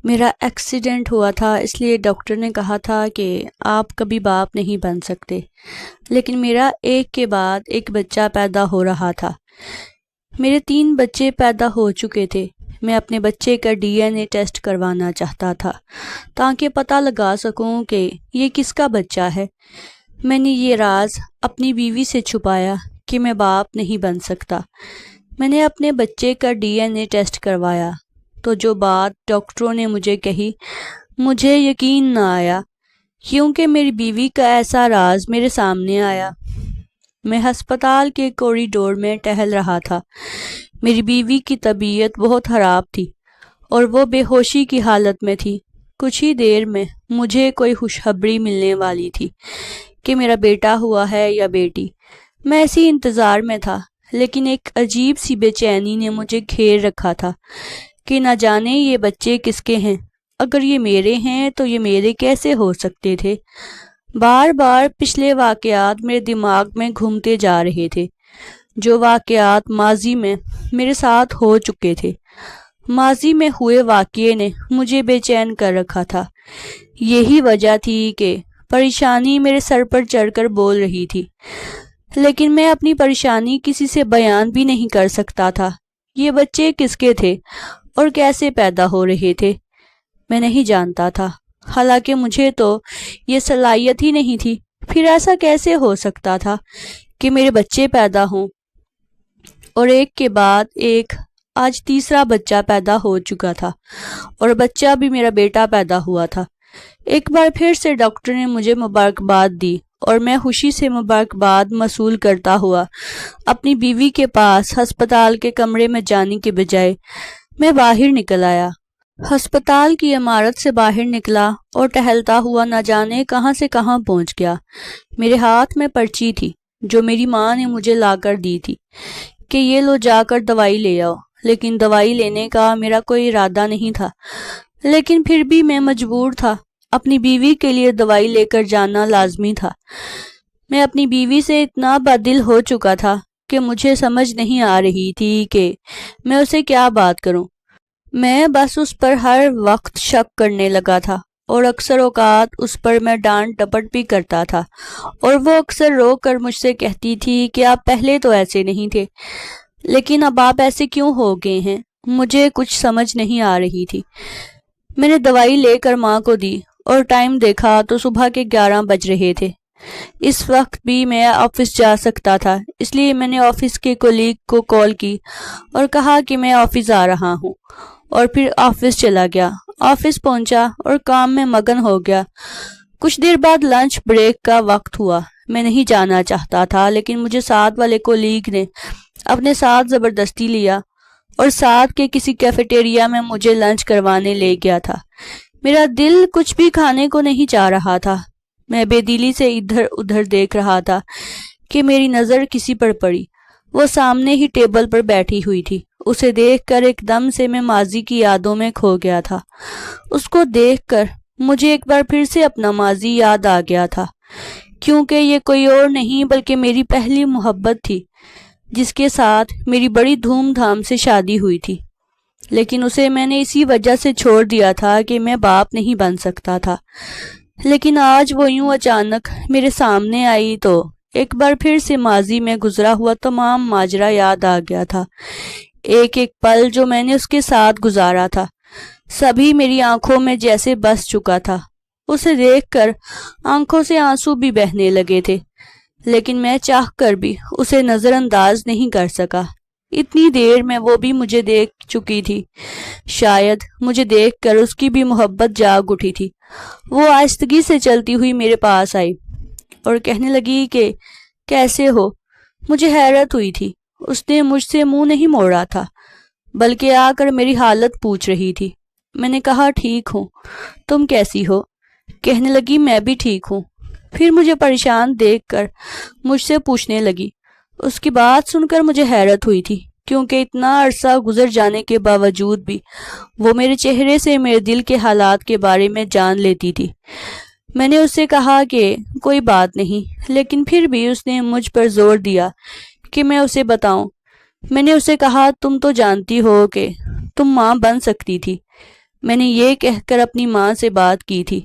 میرا ایکسیڈنٹ ہوا تھا، اس لیے ڈاکٹر نے کہا تھا کہ آپ کبھی باپ نہیں بن سکتے، لیکن میرا ایک کے بعد ایک بچہ پیدا ہو رہا تھا۔ میرے 3 بچے پیدا ہو چکے تھے۔ میں اپنے بچے کا DNA ٹیسٹ کروانا چاہتا تھا تاکہ پتہ لگا سکوں کہ یہ کس کا بچہ ہے۔ میں نے یہ راز اپنی بیوی سے چھپایا کہ میں باپ نہیں بن سکتا۔ میں نے اپنے بچے کا DNA ٹیسٹ کروایا تو جو بات ڈاکٹروں نے مجھے کہی، مجھے یقین نہ آیا، کیونکہ میری بیوی کا ایسا راز میرے سامنے آیا۔ میں ہسپتال کے کوریڈور میں ٹہل رہا تھا۔ میری بیوی کی طبیعت بہت خراب تھی اور وہ بے ہوشی کی حالت میں تھی۔ کچھ ہی دیر میں مجھے کوئی خوشخبری ملنے والی تھی کہ میرا بیٹا ہوا ہے یا بیٹی۔ میں اسی انتظار میں تھا، لیکن ایک عجیب سی بے چینی نے مجھے گھیر رکھا تھا کہ نہ جانے یہ بچے کس کے ہیں۔ اگر یہ میرے ہیں تو یہ میرے کیسے ہو سکتے تھے؟ بار بار پچھلے واقعات میرے دماغ میں گھومتے جا رہے تھے، جو واقعات ماضی میں میرے ساتھ ہو چکے تھے۔ ماضی میں ہوئے واقعے نے مجھے بے چین کر رکھا تھا۔ یہی وجہ تھی کہ پریشانی میرے سر پر چڑھ کر بول رہی تھی، لیکن میں اپنی پریشانی کسی سے بیان بھی نہیں کر سکتا تھا۔ یہ بچے کس کے تھے اور کیسے پیدا ہو رہے تھے، میں نہیں جانتا تھا، حالانکہ مجھے تو یہ صلاحیت ہی نہیں تھی۔ پھر ایسا کیسے ہو سکتا تھا کہ میرے بچے پیدا ہوں، اور ایک کے بعد ایک آج تیسرا بچہ پیدا ہو چکا تھا، اور بچہ بھی میرا بیٹا پیدا ہوا تھا۔ ایک بار پھر سے ڈاکٹر نے مجھے مبارکباد دی اور میں خوشی سے مبارکباد موصول کرتا ہوا اپنی بیوی کے پاس ہسپتال کے کمرے میں جانے کے بجائے میں باہر نکل آیا۔ ہسپتال کی عمارت سے باہر نکلا اور ٹہلتا ہوا نہ جانے کہاں سے کہاں پہنچ گیا۔ میرے ہاتھ میں پرچی تھی جو میری ماں نے مجھے لا کر دی تھی کہ یہ لو، جا کر دوائی لے آؤ، لیکن دوائی لینے کا میرا کوئی ارادہ نہیں تھا، لیکن پھر بھی میں مجبور تھا۔ اپنی بیوی کے لیے دوائی لے کر جانا لازمی تھا۔ میں اپنی بیوی سے اتنا بدل ہو چکا تھا کہ مجھے سمجھ نہیں آ رہی تھی کہ میں اسے کیا بات کروں۔ میں بس اس پر ہر وقت شک کرنے لگا تھا، اور اکثر اوقات اس پر میں ڈانٹ ڈپٹ بھی کرتا تھا، اور وہ اکثر رو کر مجھ سے کہتی تھی کہ آپ پہلے تو ایسے نہیں تھے، لیکن اب آپ ایسے کیوں ہو گئے ہیں؟ مجھے کچھ سمجھ نہیں آ رہی تھی۔ میں نے دوائی لے کر ماں کو دی اور ٹائم دیکھا تو صبح کے 11 بج رہے تھے۔ اس وقت بھی میں آفس جا سکتا تھا، اس لیے میں نے آفس کے کولیگ کو کال کی اور کہا کہ میں آفس آ رہا ہوں، اور پھر آفس چلا گیا۔ آفس پہنچا اور کام میں مگن ہو گیا۔ کچھ دیر بعد لنچ بریک کا وقت ہوا۔ میں نہیں جانا چاہتا تھا، لیکن مجھے ساتھ والے کولیگ نے اپنے ساتھ زبردستی لیا اور ساتھ کے کسی کیفیٹیریا میں مجھے لنچ کروانے لے گیا تھا۔ میرا دل کچھ بھی کھانے کو نہیں چاہ رہا تھا۔ میں بے دلی سے ادھر ادھر دیکھ رہا تھا کہ میری نظر کسی پر پڑی۔ وہ سامنے ہی ٹیبل پر بیٹھی ہوئی تھی۔ اسے دیکھ کر ایک دم سے میں ماضی کی یادوں میں کھو گیا تھا۔ اس کو دیکھ کر مجھے ایک بار پھر سے اپنا ماضی یاد آ گیا تھا، کیونکہ یہ کوئی اور نہیں بلکہ میری پہلی محبت تھی، جس کے ساتھ میری بڑی دھوم دھام سے شادی ہوئی تھی، لیکن اسے میں نے اسی وجہ سے چھوڑ دیا تھا کہ میں باپ نہیں بن سکتا تھا۔ لیکن آج وہ یوں اچانک میرے سامنے آئی تو ایک بار پھر سے ماضی میں گزرا ہوا تمام ماجرا یاد آ گیا تھا۔ ایک ایک پل جو میں نے اس کے ساتھ گزارا تھا، سبھی میری آنکھوں میں جیسے بس چکا تھا۔ اسے دیکھ کر آنکھوں سے آنسو بھی بہنے لگے تھے، لیکن میں چاہ کر بھی اسے نظر انداز نہیں کر سکا۔ اتنی دیر میں وہ بھی مجھے دیکھ چکی تھی۔ شاید مجھے دیکھ کر اس کی بھی محبت جاگ اٹھی تھی۔ وہ آہستگی سے چلتی ہوئی میرے پاس آئی اور کہنے لگی کہ کیسے ہو؟ مجھے حیرت ہوئی تھی۔ اس نے مجھ سے منہ نہیں موڑا تھا، بلکہ آ کر میری حالت پوچھ رہی تھی۔ میں نے کہا ٹھیک ہوں، تم کیسی ہو؟ کہنے لگی میں بھی ٹھیک ہوں۔ پھر مجھے پریشان دیکھ کر مجھ سے پوچھنے لگی۔ اس کی بات سن کر مجھے حیرت ہوئی تھی، کیونکہ اتنا عرصہ گزر جانے کے باوجود بھی وہ میرے چہرے سے میرے دل کے حالات کے بارے میں جان لیتی تھی۔ میں نے اس سے کہا کہ کوئی بات نہیں، لیکن پھر بھی اس نے مجھ پر زور دیا کہ میں اسے بتاؤں۔ میں نے اسے کہا تم تو جانتی ہو کہ تم ماں بن سکتی تھی۔ میں نے یہ کہہ کر اپنی ماں سے بات کی تھی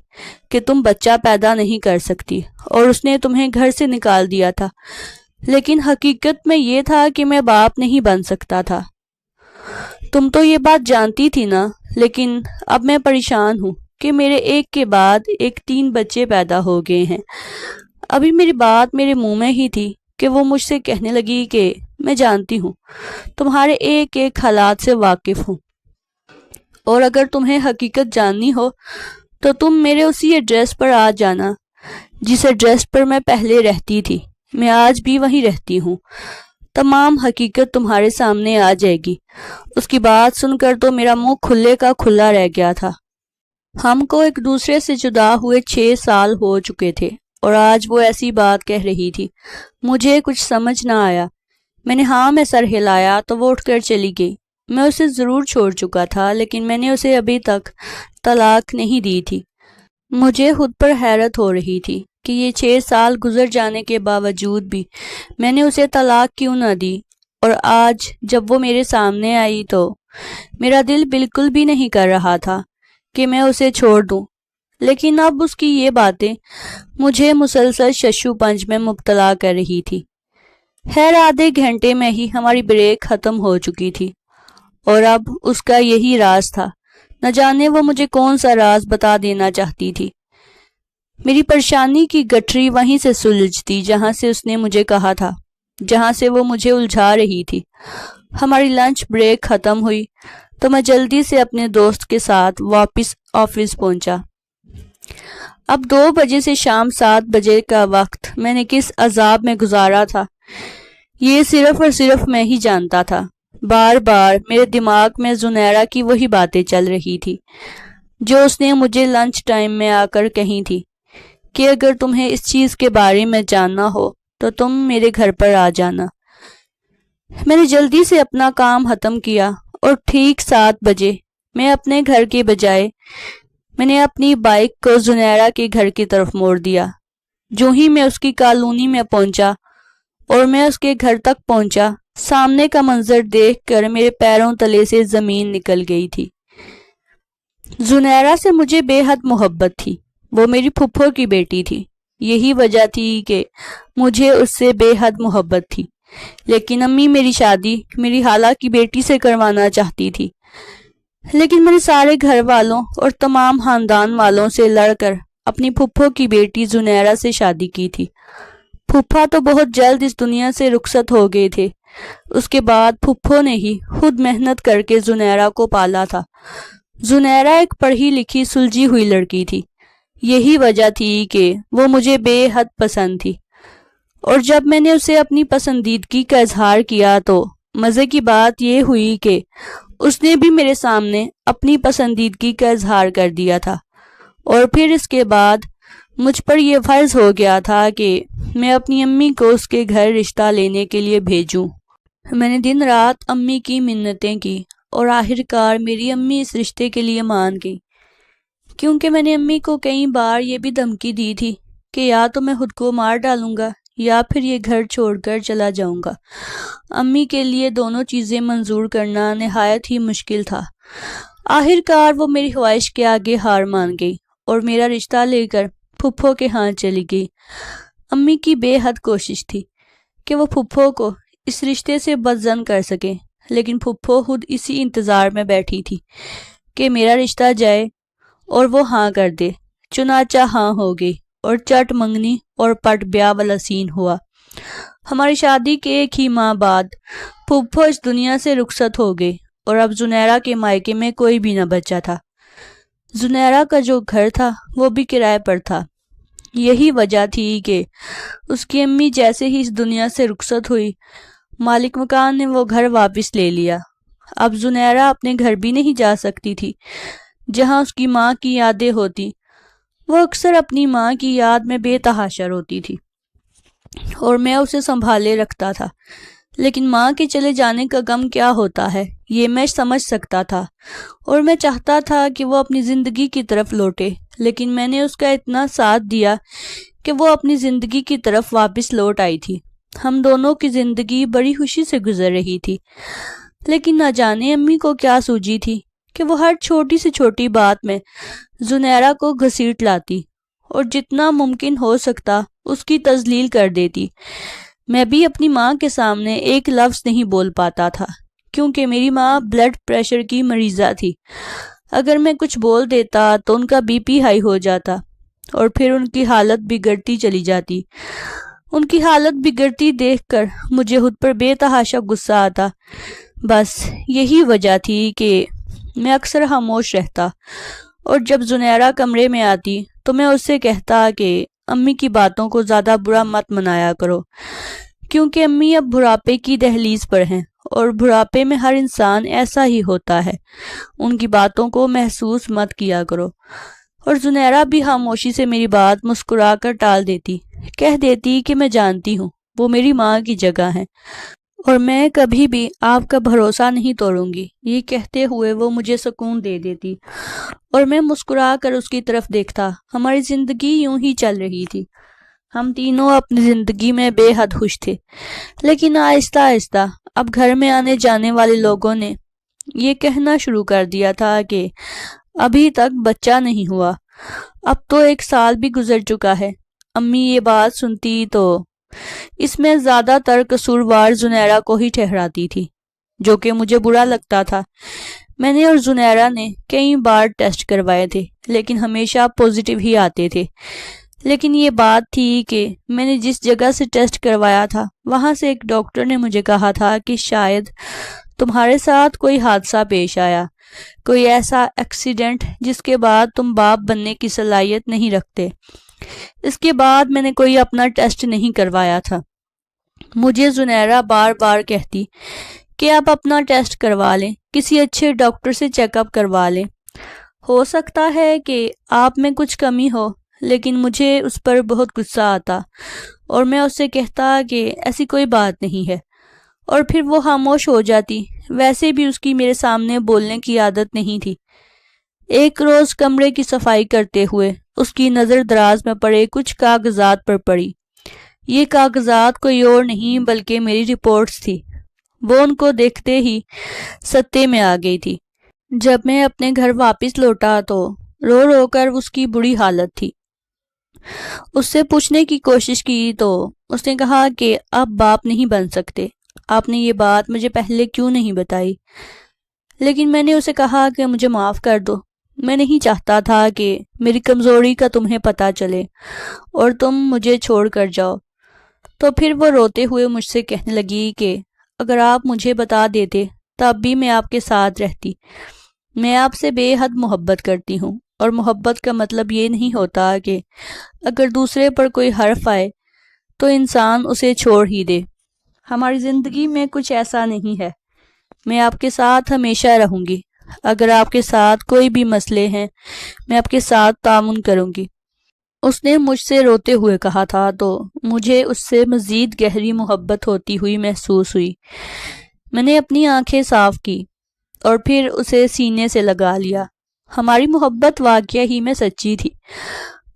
کہ تم بچہ پیدا نہیں کر سکتی اور اس نے تمہیں گھر سے نکال دیا تھا، لیکن حقیقت میں یہ تھا کہ میں باپ نہیں بن سکتا تھا۔ تم تو یہ بات جانتی تھی نا، لیکن اب میں پریشان ہوں کہ میرے ایک کے بعد ایک 3 بچے پیدا ہو گئے ہیں۔ ابھی میری بات میرے منہ میں ہی تھی کہ وہ مجھ سے کہنے لگی کہ میں جانتی ہوں، تمہارے ایک ایک حالات سے واقف ہوں، اور اگر تمہیں حقیقت جاننی ہو تو تم میرے اسی ایڈریس پر آ جانا جس ایڈریس پر میں پہلے رہتی تھی۔ میں آج بھی وہیں رہتی ہوں۔ تمام حقیقت تمہارے سامنے آ جائے گی۔ اس کی بات سن کر تو میرا منہ کھلے کا کھلا رہ گیا تھا۔ ہم کو ایک دوسرے سے جدا ہوئے 6 سال ہو چکے تھے اور آج وہ ایسی بات کہہ رہی تھی۔ مجھے کچھ سمجھ نہ آیا۔ میں نے ہاں میں سر ہلایا تو وہ اٹھ کر چلی گئی۔ میں اسے ضرور چھوڑ چکا تھا، لیکن میں نے اسے ابھی تک طلاق نہیں دی تھی۔ مجھے خود پر حیرت ہو رہی تھی کہ یہ 6 سال گزر جانے کے باوجود بھی میں نے اسے طلاق کیوں نہ دی، اور آج جب وہ میرے سامنے آئی تو میرا دل بالکل بھی نہیں کر رہا تھا کہ میں اسے چھوڑ دوں، لیکن اب اس کی یہ باتیں مجھے مسلسل ششو پنج میں مبتلا کر رہی تھی۔ خیر آدھے گھنٹے میں ہی ہماری بریک ختم ہو چکی تھی، اور اب اس کا یہی راز تھا۔ نہ جانے وہ مجھے کون سا راز بتا دینا چاہتی تھی۔ میری پریشانی کی گٹھری وہیں سے سلجھتی جہاں سے اس نے مجھے کہا تھا، جہاں سے وہ مجھے الجھا رہی تھی۔ ہماری لنچ بریک ختم ہوئی تو میں جلدی سے اپنے دوست کے ساتھ واپس آفس پہنچا۔ اب 2 بجے سے شام 7 بجے کا وقت میں نے کس عذاب میں گزارا تھا، یہ صرف اور صرف میں ہی جانتا تھا۔ بار بار میرے دماغ میں زنیرہ کی وہی باتیں چل رہی تھی جو اس نے مجھے لنچ ٹائم میں آ کر کہی تھی کہ اگر تمہیں اس چیز کے بارے میں جاننا ہو تو تم میرے گھر پر آ جانا۔ میں نے جلدی سے اپنا کام ختم کیا اور ٹھیک 7 بجے میں اپنے گھر کے بجائے میں نے اپنی بائک کو زنیرہ کے گھر کی طرف موڑ دیا۔ جو ہی میں اس کی کالونی میں پہنچا اور میں اس کے گھر تک پہنچا، سامنے کا منظر دیکھ کر میرے پیروں تلے سے زمین نکل گئی تھی۔ زنیرہ سے مجھے بے حد محبت تھی۔ وہ میری پھپھو کی بیٹی تھی، یہی وجہ تھی کہ مجھے اس سے بے حد محبت تھی، لیکن امی میری شادی میری خالہ کی بیٹی سے کروانا چاہتی تھی۔ لیکن میں نے سارے گھر والوں اور تمام خاندان والوں سے لڑ کر اپنی پھپھو کی بیٹی زنیرہ سے شادی کی تھی۔ پھپھا تو بہت جلد اس دنیا سے رخصت ہو گئے تھے۔ اس کے بعد پھپھو نے ہی خود محنت کر کے زنیرہ کو پالا تھا۔ زنیرہ ایک پڑھی لکھی سلجھی ہوئی لڑکی تھی، یہی وجہ تھی کہ وہ مجھے بے حد پسند تھی، اور جب میں نے اسے اپنی پسندیدگی کا اظہار کیا تو مزے کی بات یہ ہوئی کہ اس نے بھی میرے سامنے اپنی پسندیدگی کا اظہار کر دیا تھا، اور پھر اس کے بعد مجھ پر یہ فرض ہو گیا تھا کہ میں اپنی امی کو اس کے گھر رشتہ لینے کے لیے بھیجوں۔ میں نے دن رات امی کی منتیں کی اور آخر کار میری امی اس رشتے کے لیے مان گئی، کیونکہ میں نے امی کو کئی بار یہ بھی دھمکی دی تھی کہ یا تو میں خود کو مار ڈالوں گا یا پھر یہ گھر چھوڑ کر چلا جاؤں گا۔ امی کے لیے دونوں چیزیں منظور کرنا نہایت ہی مشکل تھا۔ آخر کار وہ میری خواہش کے آگے ہار مان گئی اور میرا رشتہ لے کر پھپھو کے ہاں چلی گئی۔ امی کی بے حد کوشش تھی کہ وہ پھپھو کو اس رشتے سے بدظن کر سکے، لیکن پھپھو خود اسی انتظار میں بیٹھی تھی کہ میرا رشتہ جائے اور وہ ہاں کر دے۔ چنانچہ ہاں ہو گئی اور چٹ منگنی اور پٹ بیاہ والا سین ہوا۔ ہماری شادی کے 1 ہی ماہ بعد پھپھو اس دنیا سے رخصت ہو گئی اور اب زنیرہ کے مائکے میں کوئی بھی نہ بچا تھا۔ زنیرہ کا جو گھر تھا وہ بھی کرائے پر تھا۔ یہی وجہ تھی کہ اس کی امی جیسے ہی اس دنیا سے رخصت ہوئی، مالک مکان نے وہ گھر واپس لے لیا۔ اب زنیرہ اپنے گھر بھی نہیں جا سکتی تھی جہاں اس کی ماں کی یادیں ہوتی۔ وہ اکثر اپنی ماں کی یاد میں بے تحاشا روتی تھی اور میں اسے سنبھالے رکھتا تھا، لیکن ماں کے چلے جانے کا غم کیا ہوتا ہے یہ میں سمجھ سکتا تھا، اور میں چاہتا تھا کہ وہ اپنی زندگی کی طرف لوٹے، لیکن میں نے اس کا اتنا ساتھ دیا کہ وہ اپنی زندگی کی طرف واپس لوٹ آئی تھی۔ ہم دونوں کی زندگی بڑی خوشی سے گزر رہی تھی، لیکن نہ جانے امی کو کیا سوجی تھی کہ وہ ہر چھوٹی سے چھوٹی بات میں زنیرہ کو گھسیٹ لاتی اور جتنا ممکن ہو سکتا اس کی تذلیل کر دیتی۔ میں بھی اپنی ماں کے سامنے ایک لفظ نہیں بول پاتا تھا کیونکہ میری ماں بلڈ پریشر کی مریضہ تھی۔ اگر میں کچھ بول دیتا تو ان کا بی پی ہائی ہو جاتا اور پھر ان کی حالت بگڑتی چلی جاتی۔ ان کی حالت بگڑتی دیکھ کر مجھے خود پر بے تحاشا غصہ آتا۔ بس یہی وجہ تھی کہ میں اکثر خاموش رہتا، اور جب زنیرہ کمرے میں آتی تو میں اس سے کہتا کہ امی کی باتوں کو زیادہ برا مت منایا کرو، کیونکہ امی اب بڑھاپے کی دہلیز پر ہیں اور بڑھاپے میں ہر انسان ایسا ہی ہوتا ہے، ان کی باتوں کو محسوس مت کیا کرو۔ اور زنیرہ بھی خاموشی سے میری بات مسکرا کر ٹال دیتی، کہہ دیتی کہ میں جانتی ہوں وہ میری ماں کی جگہ ہیں اور میں کبھی بھی آپ کا بھروسہ نہیں توڑوں گی۔ یہ کہتے ہوئے وہ مجھے سکون دے دیتی اور میں مسکرا کر اس کی طرف دیکھتا۔ ہماری زندگی یوں ہی چل رہی تھی، ہم تینوں اپنی زندگی میں بے حد خوش تھے، لیکن آہستہ آہستہ اب گھر میں آنے جانے والے لوگوں نے یہ کہنا شروع کر دیا تھا کہ ابھی تک بچہ نہیں ہوا، اب تو 1 سال بھی گزر چکا ہے۔ امی یہ بات سنتی تو اس میں زیادہ تر قصوروار زنیرہ کو ہی ٹھہراتی تھی، جو کہ مجھے برا لگتا تھا۔ میں نے اور زنیرہ نے کئی بار ٹیسٹ کروائے تھے لیکن ہمیشہ پازیٹیو ہی آتے تھے، لیکن یہ بات تھی کہ میں نے جس جگہ سے ٹیسٹ کروایا تھا وہاں سے ایک ڈاکٹر نے مجھے کہا تھا کہ شاید تمہارے ساتھ کوئی حادثہ پیش آیا، کوئی ایسا ایکسیڈنٹ جس کے بعد تم باپ بننے کی صلاحیت نہیں رکھتے۔ اس کے بعد میں نے کوئی اپنا ٹیسٹ نہیں کروایا تھا۔ مجھے زنیرہ بار بار کہتی کہ آپ اپنا ٹیسٹ کروا لیں، کسی اچھے ڈاکٹر سے چیک اپ کروا لیں، ہو سکتا ہے کہ آپ میں کچھ کمی ہو، لیکن مجھے اس پر بہت غصہ آتا اور میں اس سے کہتا کہ ایسی کوئی بات نہیں ہے، اور پھر وہ خاموش ہو جاتی۔ ویسے بھی اس کی میرے سامنے بولنے کی عادت نہیں تھی۔ ایک روز کمرے کی صفائی کرتے ہوئے اس کی نظر دراز میں پڑے کچھ کاغذات پر پڑی۔ یہ کاغذات کوئی اور نہیں بلکہ میری رپورٹس تھی۔ وہ ان کو دیکھتے ہی ستے میں آ گئی تھی۔ جب میں اپنے گھر واپس لوٹا تو رو رو کر اس کی بری حالت تھی۔ اس سے پوچھنے کی کوشش کی تو اس نے کہا کہ آپ باپ نہیں بن سکتے، آپ نے یہ بات مجھے پہلے کیوں نہیں بتائی؟ لیکن میں نے اسے کہا کہ مجھے معاف کر دو، میں نہیں چاہتا تھا کہ میری کمزوری کا تمہیں پتہ چلے اور تم مجھے چھوڑ کر جاؤ۔ تو پھر وہ روتے ہوئے مجھ سے کہنے لگی کہ اگر آپ مجھے بتا دیتے تب بھی میں آپ کے ساتھ رہتی۔ میں آپ سے بے حد محبت کرتی ہوں، اور محبت کا مطلب یہ نہیں ہوتا کہ اگر دوسرے پر کوئی حرف آئے تو انسان اسے چھوڑ ہی دے۔ ہماری زندگی میں کچھ ایسا نہیں ہے۔ میں آپ کے ساتھ ہمیشہ رہوں گی۔ اگر آپ کے ساتھ کوئی بھی مسئلے ہیں میں آپ کے ساتھ تعاون کروں گی۔ اس نے مجھ سے روتے ہوئے کہا تھا تو مجھے اس سے مزید گہری محبت ہوتی ہوئی محسوس ہوئی۔ میں نے اپنی آنکھیں صاف کی اور پھر اسے سینے سے لگا لیا۔ ہماری محبت واقعہ ہی میں سچی تھی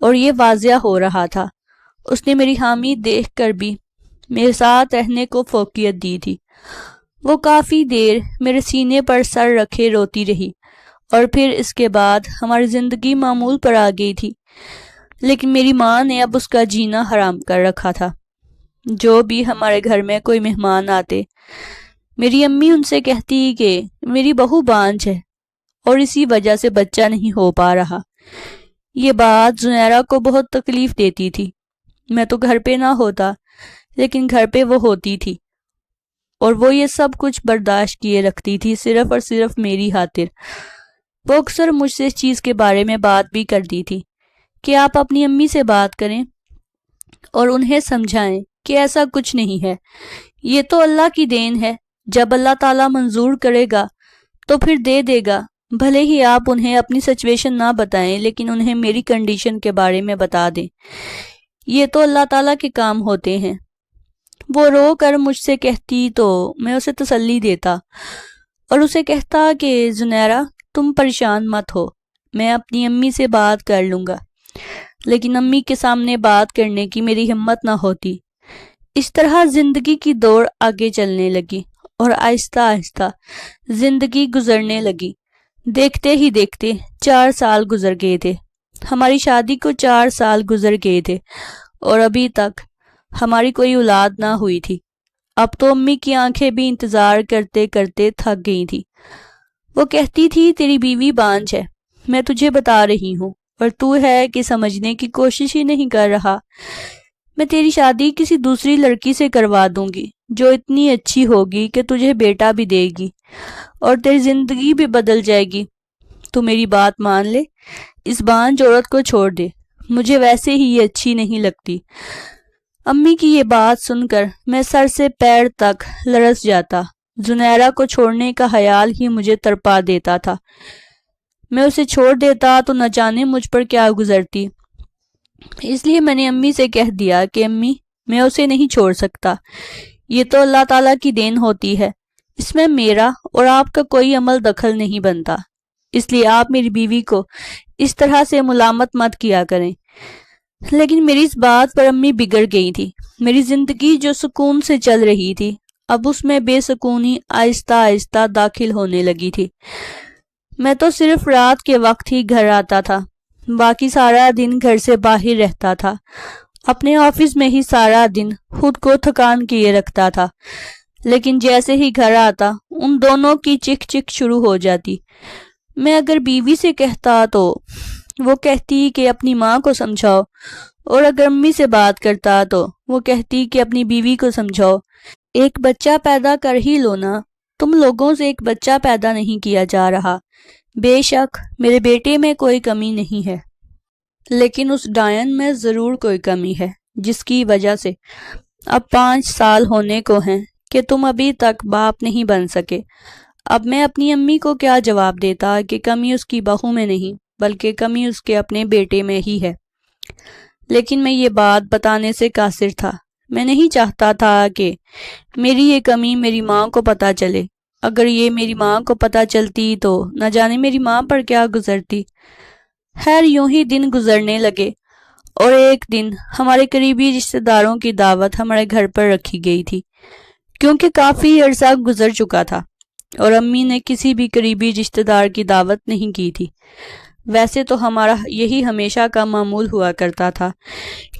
اور یہ واضح ہو رہا تھا۔ اس نے میری حامی دیکھ کر بھی میرے ساتھ رہنے کو فوقیت دی تھی۔ وہ کافی دیر میرے سینے پر سر رکھے روتی رہی اور پھر اس کے بعد ہماری زندگی معمول پر آ گئی تھی، لیکن میری ماں نے اب اس کا جینا حرام کر رکھا تھا۔ جو بھی ہمارے گھر میں کوئی مہمان آتے میری امی ان سے کہتی کہ میری بہو بانجھ ہے اور اسی وجہ سے بچہ نہیں ہو پا رہا۔ یہ بات زنیرہ کو بہت تکلیف دیتی تھی۔ میں تو گھر پہ نہ ہوتا لیکن گھر پہ وہ ہوتی تھی اور وہ یہ سب کچھ برداشت کیے رکھتی تھی صرف اور صرف میری خاطر۔ وہ اکثر مجھ سے اس چیز کے بارے میں بات بھی کرتی تھی کہ آپ اپنی امی سے بات کریں اور انہیں سمجھائیں کہ ایسا کچھ نہیں ہے، یہ تو اللہ کی دین ہے، جب اللہ تعالیٰ منظور کرے گا تو پھر دے دے گا۔ بھلے ہی آپ انہیں اپنی سچویشن نہ بتائیں لیکن انہیں میری کنڈیشن کے بارے میں بتا دیں، یہ تو اللہ تعالیٰ کے کام ہوتے ہیں۔ وہ رو کر مجھ سے کہتی تو میں اسے تسلی دیتا اور اسے کہتا کہ زنیرہ تم پریشان مت ہو، میں اپنی امی سے بات کر لوں گا۔ لیکن امی کے سامنے بات کرنے کی میری ہمت نہ ہوتی۔ اس طرح زندگی کی دوڑ آگے چلنے لگی اور آہستہ آہستہ زندگی گزرنے لگی۔ دیکھتے ہی دیکھتے 4 سال گزر گئے تھے. ہماری شادی کو 4 سال گزر گئے تھے اور ابھی تک ہماری کوئی اولاد نہ ہوئی تھی. اب تو امی کی آنکھیں بھی انتظار کرتے کرتے تھک گئی تھی. وہ کہتی تھی تیری بیوی بانجھ ہے، میں تجھے بتا رہی ہوں اور تو ہے کہ سمجھنے کی کوشش ہی نہیں کر رہا. میں تیری شادی کسی دوسری لڑکی سے کروا دوں گی جو اتنی اچھی ہوگی کہ تجھے بیٹا بھی دے گی اور تیری زندگی بھی بدل جائے گی. تو میری بات مان لے، اس بانجھ عورت کو چھوڑ دے، مجھے ویسے ہی یہ اچھی نہیں لگتی. امی کی یہ بات سن کر میں سر سے پیر تک لرز جاتا. زنیرہ کو چھوڑنے کا خیال ہی مجھے تڑپا دیتا تھا. میں اسے چھوڑ دیتا تو نہ جانے مجھ پر کیا گزرتی. اس لیے میں نے امی سے کہہ دیا کہ امی، میں اسے نہیں چھوڑ سکتا، یہ تو اللہ تعالیٰ کی دین ہوتی ہے، اس میں میرا اور آپ کا کوئی عمل دخل نہیں بنتا، اس لیے آپ میری بیوی کو اس طرح سے ملامت مت کیا کریں. لیکن میری اس بات پر امی بگڑ گئی تھی. میری زندگی جو سکون سے چل رہی تھی اب اس میں بے سکونی آہستہ آہستہ داخل ہونے لگی تھی. میں تو صرف رات کے وقت ہی گھر آتا تھا، باقی سارا دن گھر سے باہر رہتا تھا. اپنے آفس میں ہی سارا دن خود کو تھکان کیے رکھتا تھا. لیکن جیسے ہی گھر آتا ان دونوں کی چک چک شروع ہو جاتی. میں اگر بیوی سے کہتا تو وہ کہتی کہ اپنی ماں کو سمجھاؤ، اور اگر امی سے بات کرتا تو وہ کہتی کہ اپنی بیوی کو سمجھاؤ. ایک بچہ پیدا کر ہی لو نا، تم لوگوں سے ایک بچہ پیدا نہیں کیا جا رہا. بے شک میرے بیٹے میں کوئی کمی نہیں ہے، لیکن اس ڈائن میں ضرور کوئی کمی ہے جس کی وجہ سے اب 5 سال ہونے کو ہیں کہ تم ابھی تک باپ نہیں بن سکے. اب میں اپنی امی کو کیا جواب دیتا کہ کمی اس کی بہو میں نہیں بلکہ کمی اس کے اپنے بیٹے میں ہی ہے. لیکن میں یہ بات بتانے سے قاصر تھا. میں نہیں چاہتا تھا کہ میری یہ کمی میری ماں کو پتہ چلے. اگر یہ میری ماں کو پتہ چلتی تو نہ جانے میری ماں پر کیا گزرتی. خیر یوں ہی دن گزرنے لگے اور ایک دن ہمارے قریبی رشتہ داروں کی دعوت ہمارے گھر پر رکھی گئی تھی. کیونکہ کافی عرصہ گزر چکا تھا اور امی نے کسی بھی قریبی رشتہ دار کی دعوت نہیں کی تھی. ویسے تو ہمارا یہی ہمیشہ کا معمول ہوا کرتا تھا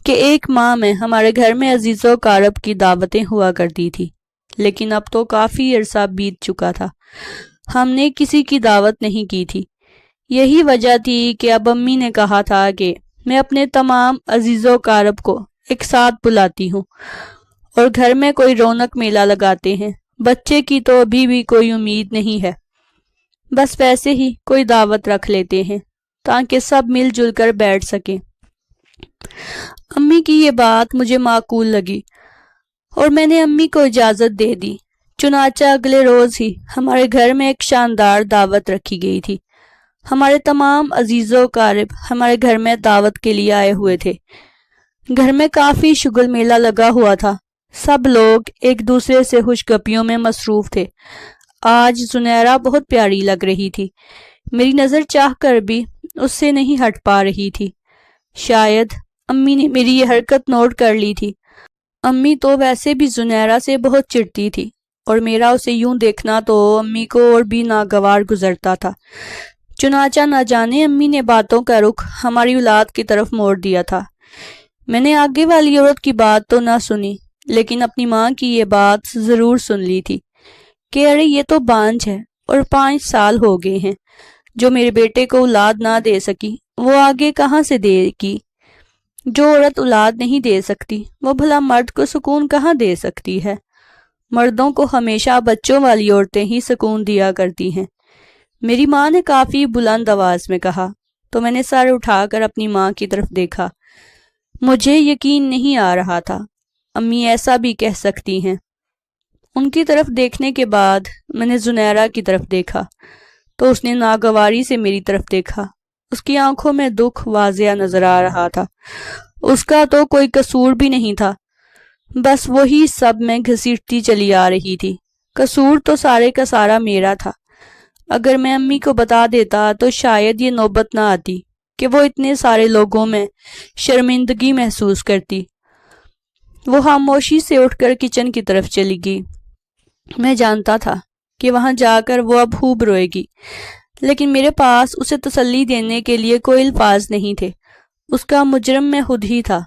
کہ ایک ماہ میں ہمارے گھر میں عزیز و اقارب کی دعوتیں ہوا کرتی تھی، لیکن اب تو کافی عرصہ بیت چکا تھا، ہم نے کسی کی دعوت نہیں کی تھی. یہی وجہ تھی کہ اب امی نے کہا تھا کہ میں اپنے تمام عزیز و اقارب کو ایک ساتھ بلاتی ہوں اور گھر میں کوئی رونق میلہ لگاتے ہیں. بچے کی تو ابھی بھی کوئی امید نہیں ہے، بس ویسے ہی کوئی دعوت رکھ لیتے ہیں تاکہ سب مل جل کر بیٹھ سکیں. امی کی یہ بات مجھے معقول لگی اور میں نے امی کو اجازت دے دی. چنانچہ اگلے روز ہی ہمارے گھر میں ایک شاندار دعوت رکھی گئی تھی. ہمارے تمام عزیز و اقارب ہمارے گھر میں دعوت کے لیے آئے ہوئے تھے. گھر میں کافی شگل میلہ لگا ہوا تھا. سب لوگ ایک دوسرے سے خوش گپیوں میں مصروف تھے. آج زنیرہ بہت پیاری لگ رہی تھی. میری نظر چاہ کر بھی اس سے نہیں ہٹ پا رہی تھی. شاید امی نے میری یہ حرکت نوٹ کر لی تھی. امی تو ویسے بھی زنیرہ سے بہت چڑتی تھی اور میرا اسے یوں دیکھنا تو امی کو اور بھی ناگوار گزرتا تھا. چنانچہ نہ جانے امی نے باتوں کا رخ ہماری اولاد کی طرف موڑ دیا تھا. میں نے آگے والی عورت کی بات تو نہ سنی، لیکن اپنی ماں کی یہ بات ضرور سن لی تھی کہ ارے یہ تو بانجھ ہے اور 5 سال ہو گئے ہیں. جو میرے بیٹے کو اولاد نہ دے سکی وہ آگے کہاں سے دے گی؟ جو عورت اولاد نہیں دے سکتی وہ بھلا مرد کو سکون کہاں دے سکتی ہے؟ مردوں کو ہمیشہ بچوں والی عورتیں ہی سکون دیا کرتی ہیں. میری ماں نے کافی بلند آواز میں کہا تو میں نے سر اٹھا کر اپنی ماں کی طرف دیکھا. مجھے یقین نہیں آ رہا تھا امی ایسا بھی کہہ سکتی ہیں. ان کی طرف دیکھنے کے بعد میں نے زنیرہ کی طرف دیکھا تو اس نے ناگواری سے میری طرف دیکھا. اس کی آنکھوں میں دکھ واضح نظر آ رہا تھا. اس کا تو کوئی قصور بھی نہیں تھا، بس وہی سب میں گھسیٹتی چلی آ رہی تھی. قصور تو سارے کا سارا میرا تھا. اگر میں امی کو بتا دیتا تو شاید یہ نوبت نہ آتی کہ وہ اتنے سارے لوگوں میں شرمندگی محسوس کرتی. وہ خاموشی سے اٹھ کر کچن کی طرف چلی گئی. میں جانتا تھا کہ وہاں جا کر وہ اب خوب روئے گی. لیکن میرے پاس اسے تسلی دینے کے لیے کوئی الفاظ نہیں تھے۔ اس کا مجرم میں خود ہی تھا۔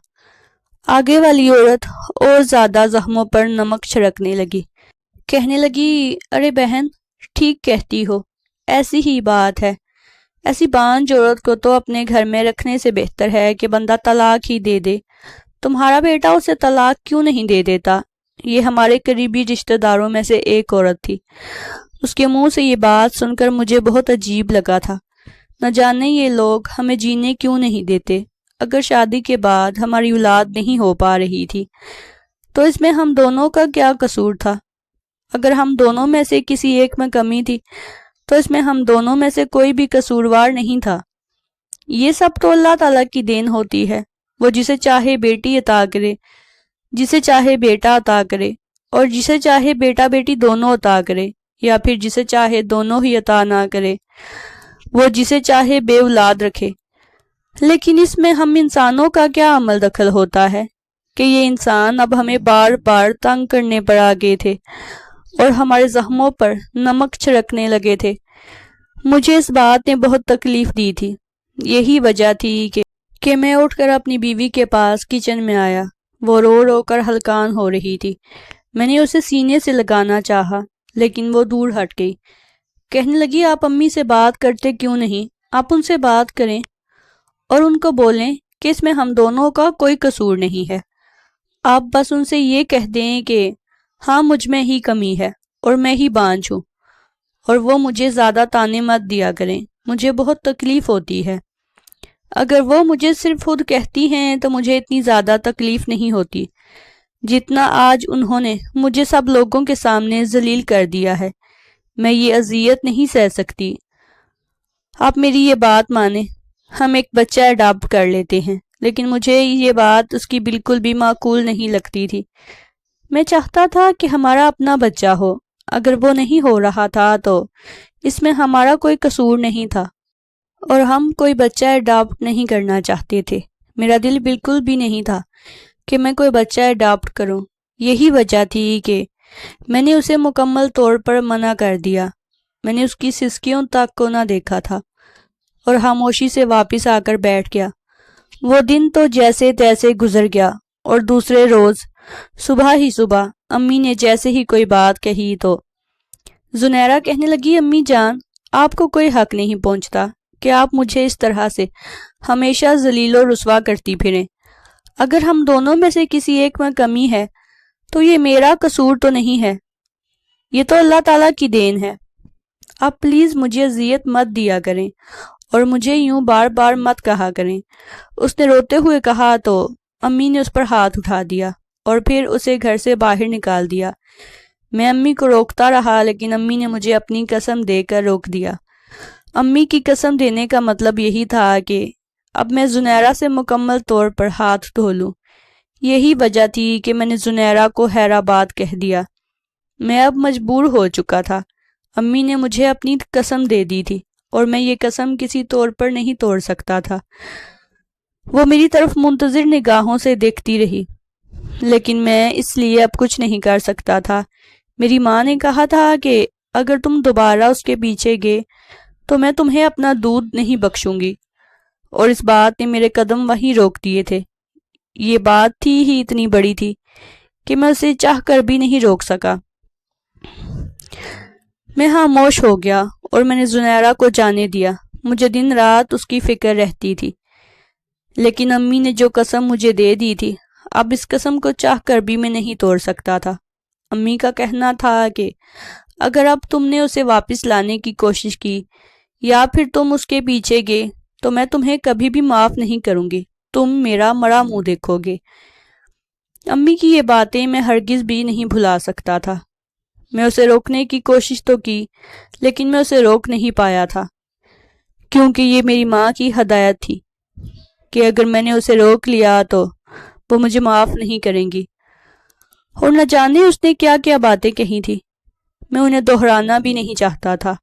آگے والی عورت اور زیادہ زخموں پر نمک چھڑکنے لگی، کہنے لگی، ارے بہن، ٹھیک کہتی ہو، ایسی ہی بات ہے۔ ایسی بانجھ عورت کو تو اپنے گھر میں رکھنے سے بہتر ہے کہ بندہ طلاق ہی دے دے۔ تمہارا بیٹا اسے طلاق کیوں نہیں دے دیتا؟ یہ ہمارے قریبی رشتہ داروں میں سے ایک عورت تھی۔ اس کے منہ سے یہ بات سن کر مجھے بہت عجیب لگا تھا۔ نہ جانے یہ لوگ ہمیں جینے کیوں نہیں دیتے۔ اگر شادی کے بعد ہماری اولاد نہیں ہو پا رہی تھی تو اس میں ہم دونوں کا کیا قصور تھا؟ اگر ہم دونوں میں سے کسی ایک میں کمی تھی تو اس میں ہم دونوں میں سے کوئی بھی قصوروار نہیں تھا۔ یہ سب تو اللہ تعالیٰ کی دین ہوتی ہے۔ وہ جسے چاہے بیٹی عطا کرے، جسے چاہے بیٹا عطا کرے، اور جسے چاہے بیٹا بیٹی دونوں عطا کرے، یا پھر جسے چاہے دونوں ہی عطا نہ کرے۔ وہ جسے چاہے بے اولاد رکھے۔ لیکن اس میں ہم انسانوں کا کیا عمل دخل ہوتا ہے کہ یہ انسان اب ہمیں بار بار تنگ کرنے پر آگے تھے اور ہمارے زخموں پر نمک چھڑکنے لگے تھے۔ مجھے اس بات نے بہت تکلیف دی تھی۔ یہی وجہ تھی کہ میں اٹھ کر اپنی بیوی کے پاس کچن میں آیا۔ وہ رو رو کر ہلکان ہو رہی تھی۔ میں نے اسے سینے سے لگانا چاہا لیکن وہ دور ہٹ گئی۔ کہنے لگی، آپ امی سے بات کرتے کیوں نہیں؟ آپ ان سے بات کریں اور ان کو بولیں کہ اس میں ہم دونوں کا کوئی قصور نہیں ہے۔ آپ بس ان سے یہ کہہ دیں کہ ہاں مجھ میں ہی کمی ہے اور میں ہی بانجھ ہوں، اور وہ مجھے زیادہ تانے مت دیا کریں، مجھے بہت تکلیف ہوتی ہے۔ اگر وہ مجھے صرف خود کہتی ہیں تو مجھے اتنی زیادہ تکلیف نہیں ہوتی جتنا آج انہوں نے مجھے سب لوگوں کے سامنے ذلیل کر دیا ہے۔ میں یہ اذیت نہیں سہ سکتی۔ آپ میری یہ بات مانیں، ہم ایک بچہ اڈاپٹ کر لیتے ہیں۔ لیکن مجھے یہ بات اس کی بالکل بھی معقول نہیں لگتی تھی۔ میں چاہتا تھا کہ ہمارا اپنا بچہ ہو۔ اگر وہ نہیں ہو رہا تھا تو اس میں ہمارا کوئی قصور نہیں تھا، اور ہم کوئی بچہ اڈاپٹ نہیں کرنا چاہتے تھے۔ میرا دل بالکل بھی نہیں تھا کہ میں کوئی بچہ اڈاپٹ کروں۔ یہی وجہ تھی کہ میں نے اسے مکمل طور پر منع کر دیا۔ میں نے اس کی سسکیوں تک کو نہ دیکھا تھا اور خاموشی سے واپس آ کر بیٹھ گیا۔ وہ دن تو جیسے تیسے گزر گیا، اور دوسرے روز صبح ہی صبح امی نے جیسے ہی کوئی بات کہی تو زنیرہ کہنے لگی، امی جان، آپ کو کوئی حق نہیں پہنچتا کہ آپ مجھے اس طرح سے ہمیشہ ذلیل و رسوا کرتی پھریں۔ اگر ہم دونوں میں سے کسی ایک میں کمی ہے تو یہ میرا قصور تو نہیں ہے، یہ تو اللہ تعالیٰ کی دین ہے۔ آپ پلیز مجھے اذیت مت دیا کریں اور مجھے یوں بار بار مت کہا کریں۔ اس نے روتے ہوئے کہا تو امی نے اس پر ہاتھ اٹھا دیا اور پھر اسے گھر سے باہر نکال دیا۔ میں امی کو روکتا رہا لیکن امی نے مجھے اپنی قسم دے کر روک دیا۔ امی کی قسم دینے کا مطلب یہی تھا کہ اب میں زنیرہ سے مکمل طور پر ہاتھ دھو لوں۔ یہی وجہ تھی کہ میں نے زنیرہ کو حیرآباد کہہ دیا۔ میں اب مجبور ہو چکا تھا۔ امی نے مجھے اپنی قسم دے دی تھی اور میں یہ قسم کسی طور پر نہیں توڑ سکتا تھا۔ وہ میری طرف منتظر نگاہوں سے دیکھتی رہی، لیکن میں اس لیے اب کچھ نہیں کر سکتا تھا۔ میری ماں نے کہا تھا کہ اگر تم دوبارہ اس کے پیچھے گئے تو میں تمہیں اپنا دودھ نہیں بخشوں گی، اور اس بات نے میرے قدم وہیں روک دیے تھے۔ یہ بات تھی ہی اتنی بڑی تھی کہ میں اسے چاہ کر بھی نہیں روک سکا۔ میں خاموش ہو گیا اور میں نے زنیرہ کو جانے دیا۔ مجھے دن رات اس کی فکر رہتی تھی، لیکن امی نے جو قسم مجھے دے دی تھی، اب اس قسم کو چاہ کر بھی میں نہیں توڑ سکتا تھا۔ امی کا کہنا تھا کہ اگر اب تم نے اسے واپس لانے کی کوشش کی یا پھر تم اس کے پیچھے گئے تو میں تمہیں کبھی بھی معاف نہیں کروں گی، تم میرا مرا منہ دیکھو گے۔ امی کی یہ باتیں میں ہرگز بھی نہیں بھلا سکتا تھا۔ میں اسے روکنے کی کوشش تو کی لیکن میں اسے روک نہیں پایا تھا، کیونکہ یہ میری ماں کی ہدایت تھی کہ اگر میں نے اسے روک لیا تو وہ مجھے معاف نہیں کریں گی، اور نہ جانے اس نے کیا کیا باتیں کہی تھی۔ میں انہیں دہرانا بھی نہیں چاہتا تھا۔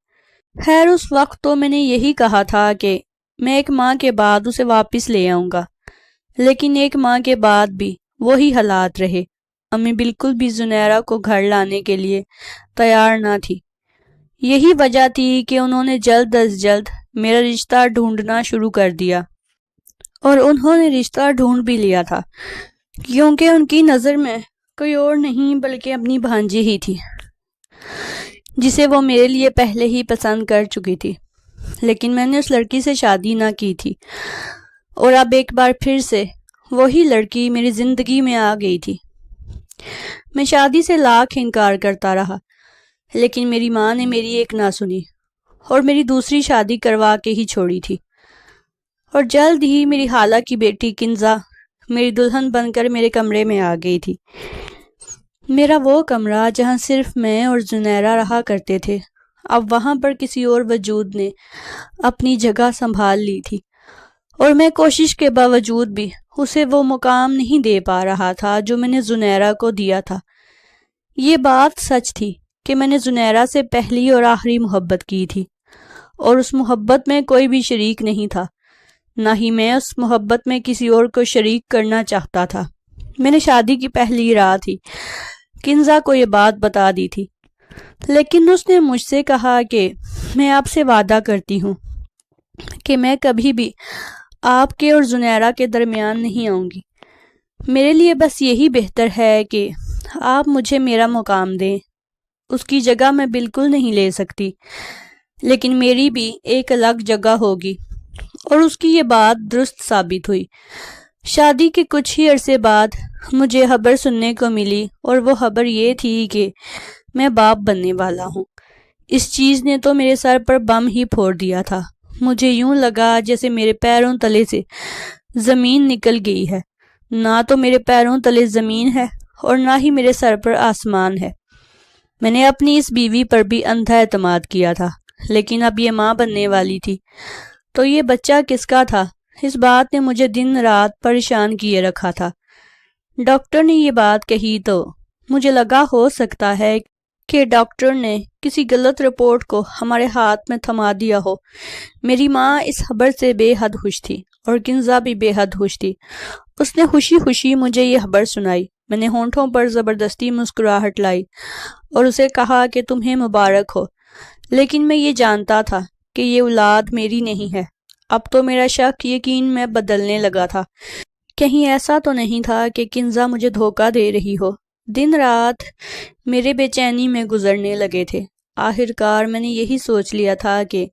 خیر، اس وقت تو میں نے یہی کہا تھا کہ میں ایک ماہ کے بعد اسے واپس لے آؤں گا، لیکن ایک ماہ کے بعد بھی وہی حالات رہے۔ امی بالکل بھی زنیرہ کو گھر لانے کے لیے تیار نہ تھی۔ یہی وجہ تھی کہ انہوں نے جلد از جلد میرا رشتہ ڈھونڈنا شروع کر دیا، اور انہوں نے رشتہ ڈھونڈ بھی لیا تھا، کیونکہ ان کی نظر میں کوئی اور نہیں بلکہ اپنی بھانجی ہی تھی، جسے وہ میرے لیے پہلے ہی پسند کر چکی تھی۔ لیکن میں نے اس لڑکی سے شادی نہ کی تھی، اور اب ایک بار پھر سے وہی لڑکی میری زندگی میں آ گئی تھی۔ میں شادی سے لاکھ انکار کرتا رہا، لیکن میری ماں نے میری ایک نہ سنی اور میری دوسری شادی کروا کے ہی چھوڑی تھی، اور جلد ہی میری خالہ کی بیٹی کنزا میری دلہن بن کر میرے کمرے میں آ گئی تھی۔ میرا وہ کمرہ جہاں صرف میں اور زنیرہ رہا کرتے تھے، اب وہاں پر کسی اور وجود نے اپنی جگہ سنبھال لی تھی، اور میں کوشش کے باوجود بھی اسے وہ مقام نہیں دے پا رہا تھا جو میں نے زنیرہ کو دیا تھا۔ یہ بات سچ تھی کہ میں نے زنیرہ سے پہلی اور آخری محبت کی تھی، اور اس محبت میں کوئی بھی شریک نہیں تھا، نہ ہی میں اس محبت میں کسی اور کو شریک کرنا چاہتا تھا۔ میں نے شادی کی پہلی رات ہی کنزا کو یہ بات بتا دی تھی، لیکن اس نے مجھ سے کہا کہ میں آپ سے وعدہ کرتی ہوں کہ میں کبھی بھی آپ کے اور زنیرہ کے درمیان نہیں آؤں گی۔ میرے لیے بس یہی بہتر ہے کہ آپ مجھے میرا مقام دیں۔ اس کی جگہ میں بالکل نہیں لے سکتی، لیکن میری بھی ایک الگ جگہ ہوگی، اور اس کی یہ بات درست ثابت ہوئی۔ شادی کے کچھ ہی عرصے بعد مجھے خبر سننے کو ملی، اور وہ خبر یہ تھی کہ میں باپ بننے والا ہوں۔ اس چیز نے تو میرے سر پر بم ہی پھوڑ دیا تھا۔ مجھے یوں لگا جیسے میرے پیروں تلے سے زمین نکل گئی ہے۔ نہ تو میرے پیروں تلے زمین ہے اور نہ ہی میرے سر پر آسمان ہے۔ میں نے اپنی اس بیوی پر بھی اندھا اعتماد کیا تھا، لیکن اب یہ ماں بننے والی تھی، تو یہ بچہ کس کا تھا؟ اس بات نے مجھے دن رات پریشان کیے رکھا تھا۔ ڈاکٹر نے یہ بات کہی تو مجھے لگا ہو سکتا ہے کہ ڈاکٹر نے کسی غلط رپورٹ کو ہمارے ہاتھ میں تھما دیا ہو۔ میری ماں اس خبر سے بے حد خوش تھی، اور کنزا بھی بے حد خوش تھی۔ اس نے خوشی خوشی مجھے یہ خبر سنائی۔ میں نے ہونٹوں پر زبردستی مسکراہٹ لائی اور اسے کہا کہ تمہیں مبارک ہو، لیکن میں یہ جانتا تھا کہ یہ اولاد میری نہیں ہے۔ اب تو میرا شک یقین میں بدلنے لگا تھا۔ کہیں ایسا تو نہیں تھا کہ کنزا مجھے دھوکہ دے رہی ہو؟ دن رات میرے بے چینی میں گزرنے لگے تھے۔ آخر کار میں نے یہی سوچ لیا تھا کہ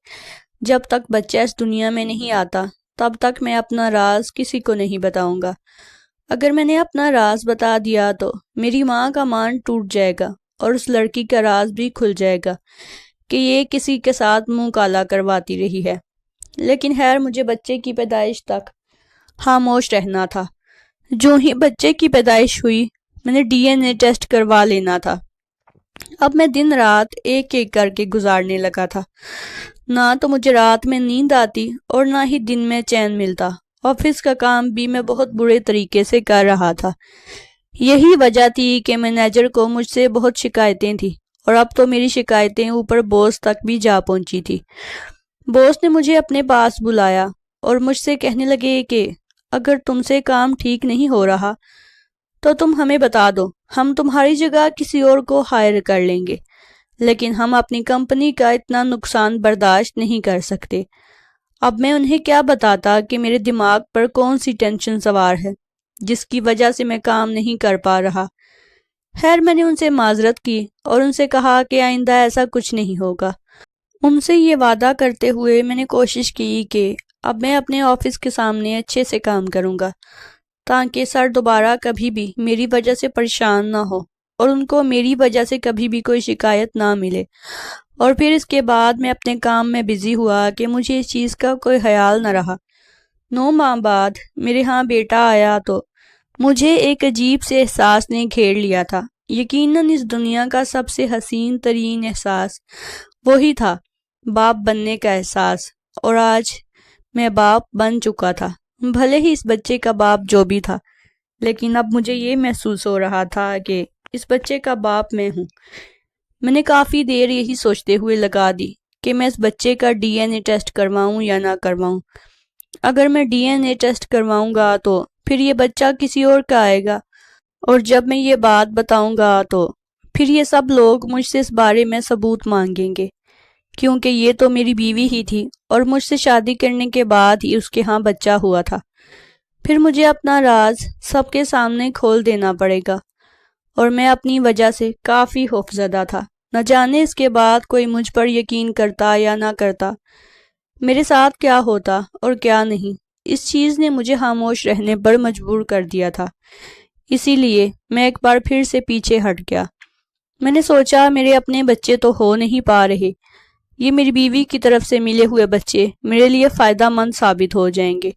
جب تک بچہ اس دنیا میں نہیں آتا تب تک میں اپنا راز کسی کو نہیں بتاؤں گا۔ اگر میں نے اپنا راز بتا دیا تو میری ماں کا مان ٹوٹ جائے گا، اور اس لڑکی کا راز بھی کھل جائے گا کہ یہ کسی کے ساتھ منہ کالا کرواتی رہی ہے۔ لیکن خیر، مجھے بچے کی پیدائش تک خاموش رہنا تھا۔ جو ہی بچے کی پیدائش ہوئی میں نے DNA ٹیسٹ کروا لینا تھا۔ اب میں دن رات ایک ایک کر کے گزارنے لگا تھا۔ نہ تو مجھے رات میں نیند آتی اور نہ ہی دن میں چین ملتا۔ آفس کا کام بھی میں بہت برے طریقے سے کر رہا تھا۔ یہی وجہ تھی کہ مینیجر کو مجھ سے بہت شکایتیں تھیں، اور اب تو میری شکایتیں اوپر باس تک بھی جا پہنچی تھی۔ باس نے مجھے اپنے پاس بلایا اور مجھ سے کہنے لگے کہ اگر تم سے کام ٹھیک نہیں ہو رہا تو تم ہمیں بتا دو، ہم تمہاری جگہ کسی اور کو ہائر کر لیں گے، لیکن ہم اپنی کمپنی کا اتنا نقصان برداشت نہیں کر سکتے۔ اب میں انہیں کیا بتاتا کہ میرے دماغ پر کون سی ٹینشن سوار ہے جس کی وجہ سے میں کام نہیں کر پا رہا۔ خیر، میں نے ان سے معذرت کی اور ان سے کہا کہ آئندہ ایسا کچھ نہیں ہوگا۔ ان سے یہ وعدہ کرتے ہوئے میں نے کوشش کی کہ اب میں اپنے آفس کے سامنے اچھے سے کام کروں گا، تاکہ سر دوبارہ کبھی بھی میری وجہ سے پریشان نہ ہو اور ان کو میری وجہ سے کبھی بھی کوئی شکایت نہ ملے۔ اور پھر اس کے بعد میں اپنے کام میں بزی ہوا کہ مجھے اس چیز کا کوئی خیال نہ رہا۔ 9 ماہ بعد میرے ہاں بیٹا آیا تو مجھے ایک عجیب سے احساس نے گھیر لیا تھا۔ یقیناً اس دنیا کا سب سے حسین ترین احساس وہی تھا، باپ بننے کا احساس، اور آج میں باپ بن چکا تھا۔ بھلے ہی اس بچے کا باپ جو بھی تھا، لیکن اب مجھے یہ محسوس ہو رہا تھا کہ اس بچے کا باپ میں ہوں۔ میں نے کافی دیر یہی سوچتے ہوئے لگا دی کہ میں اس بچے کا DNA ٹیسٹ کرواؤں یا نہ کرواؤں۔ اگر میں DNA ٹیسٹ کرواؤں گا تو پھر یہ بچہ کسی اور کا آئے گا، اور جب میں یہ بات بتاؤں گا تو پھر یہ سب لوگ مجھ سے اس بارے میں ثبوت مانگیں گے۔ کیونکہ یہ تو میری بیوی ہی تھی اور مجھ سے شادی کرنے کے بعد ہی اس کے ہاں بچہ ہوا تھا۔ پھر مجھے اپنا راز سب کے سامنے کھول دینا پڑے گا، اور میں اپنی وجہ سے کافی خوفزدہ تھا۔ نہ جانے اس کے بعد کوئی مجھ پر یقین کرتا یا نہ کرتا، میرے ساتھ کیا ہوتا اور کیا نہیں، اس چیز نے مجھے خاموش رہنے پر مجبور کر دیا تھا۔ اسی لیے میں ایک بار پھر سے پیچھے ہٹ گیا۔ میں نے سوچا میرے اپنے بچے تو ہو نہیں پا رہے، یہ میری بیوی کی طرف سے ملے ہوئے بچے میرے لیے فائدہ مند ثابت ہو جائیں گے۔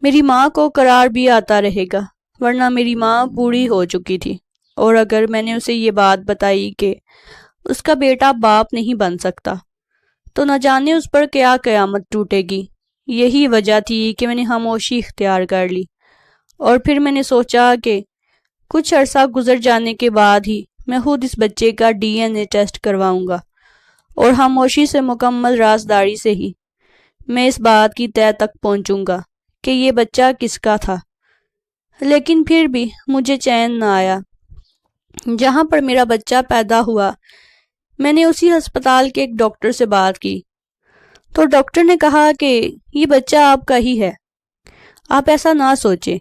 میری ماں کو قرار بھی آتا رہے گا، ورنہ میری ماں بوڑھی ہو چکی تھی، اور اگر میں نے اسے یہ بات بتائی کہ اس کا بیٹا باپ نہیں بن سکتا تو نہ جانے اس پر کیا قیامت ٹوٹے گی۔ یہی وجہ تھی کہ میں نے خاموشی اختیار کر لی، اور پھر میں نے سوچا کہ کچھ عرصہ گزر جانے کے بعد ہی میں خود اس بچے کا DNA ٹیسٹ کرواؤں گا، اور خاموشی سے مکمل رازداری سے ہی میں اس بات کی تہ تک پہنچوں گا کہ یہ بچہ کس کا تھا۔ لیکن پھر بھی مجھے چین نہ آیا۔ جہاں پر میرا بچہ پیدا ہوا، میں نے اسی ہسپتال کے ایک ڈاکٹر سے بات کی، تو ڈاکٹر نے کہا کہ یہ بچہ آپ کا ہی ہے، آپ ایسا نہ سوچیں۔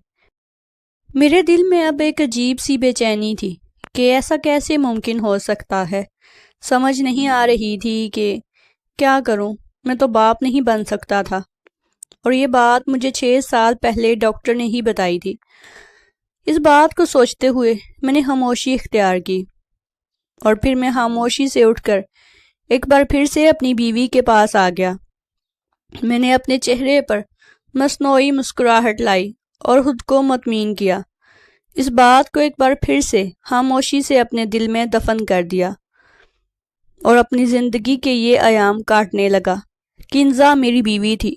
میرے دل میں اب ایک عجیب سی بے چینی تھی کہ ایسا کیسے ممکن ہو سکتا ہے۔ سمجھ نہیں آ رہی تھی کہ کیا کروں، میں تو باپ نہیں بن سکتا تھا، اور یہ بات مجھے 6 سال پہلے ڈاکٹر نے ہی بتائی تھی۔ اس بات کو سوچتے ہوئے میں نے خاموشی اختیار کی، اور پھر میں خاموشی سے اٹھ کر ایک بار پھر سے اپنی بیوی کے پاس آ گیا۔ میں نے اپنے چہرے پر مصنوعی مسکراہٹ لائی اور خود کو مطمئن کیا۔ اس بات کو ایک بار پھر سے خاموشی سے اپنے دل میں دفن کر دیا، اور اپنی زندگی کے یہ ایام کاٹنے لگا۔ کنزا میری بیوی تھی،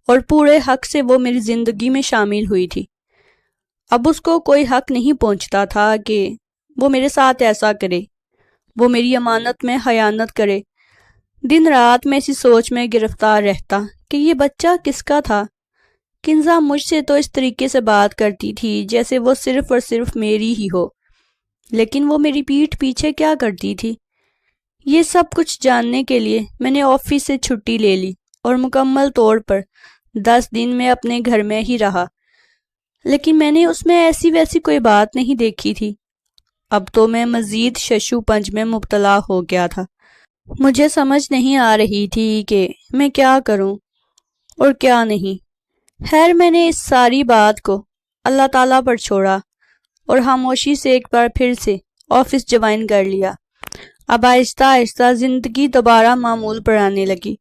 اور پورے حق سے وہ میری زندگی میں شامل ہوئی تھی۔ اب اس کو کوئی حق نہیں پہنچتا تھا کہ وہ میرے ساتھ ایسا کرے، وہ میری امانت میں خیانت کرے۔ دن رات میں اسی سوچ میں گرفتار رہتا کہ یہ بچہ کس کا تھا۔ کنزا مجھ سے تو اس طریقے سے بات کرتی تھی جیسے وہ صرف اور صرف میری ہی ہو، لیکن وہ میری پیٹھ پیچھے کیا کرتی تھی؟ یہ سب کچھ جاننے کے لیے میں نے آفس سے چھٹی لے لی اور مکمل طور پر 10 دن میں اپنے گھر میں ہی رہا، لیکن میں نے اس میں ایسی ویسی کوئی بات نہیں دیکھی تھی۔ اب تو میں مزید ششو پنج میں مبتلا ہو گیا تھا۔ مجھے سمجھ نہیں آ رہی تھی کہ میں کیا کروں اور کیا نہیں۔ خیر، میں نے اس ساری بات کو اللہ تعالیٰ پر چھوڑا اور خاموشی سے ایک بار پھر سے آفس جوائن کر لیا۔ اب آہستہ آہستہ زندگی دوبارہ معمول پر آنے لگی،